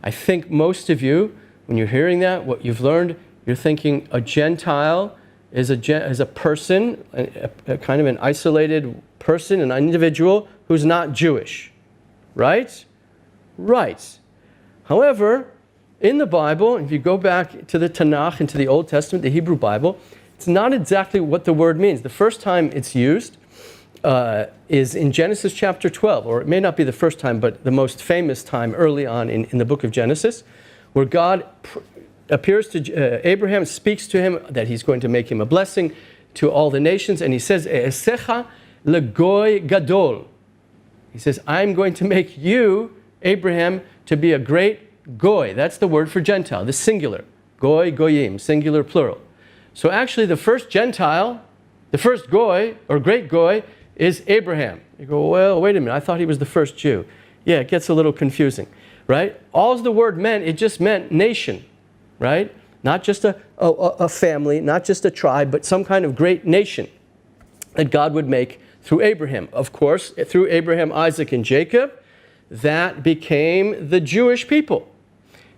I think most of you, when you're hearing that, what you've learned, you're thinking a Gentile is a person, a kind of an isolated person, an individual who's not Jewish. Right? Right. However, in the Bible, if you go back to the Tanakh and to the Old Testament, the Hebrew Bible, it's not exactly what the word means. The first time it's used is in Genesis chapter 12, or it may not be the first time, but the most famous time early on in the book of Genesis, where God appears to Abraham, speaks to him that he's going to make him a blessing to all the nations, and he says, Esecha legoy gadol. He says, I'm going to make you, Abraham, to be a great goy. That's the word for Gentile, the singular. Goy, goyim, singular, plural. So actually the first Gentile, the first goy, or great goy, is Abraham. You go, well, wait a minute, I thought he was the first Jew. Yeah, it gets a little confusing, right? All the word meant, it just meant nation, right? Not just a family, not just a tribe, but some kind of great nation that God would make through Abraham. Of course, through Abraham, Isaac, and Jacob, that became the Jewish people.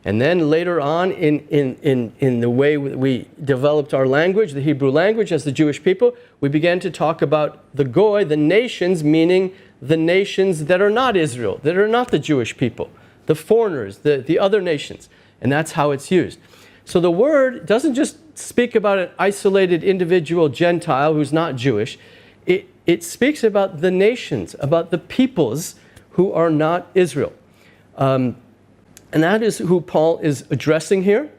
And then later on in the way we developed our language, the Hebrew language, as the Jewish people, we began to talk about the Goy, the nations, meaning the nations that are not Israel, that are not the Jewish people, the foreigners, the other nations. And that's how it's used. So the word doesn't just speak about an isolated individual Gentile who's not Jewish. It speaks about the nations, about the peoples who are not Israel. And that is who Paul is addressing here.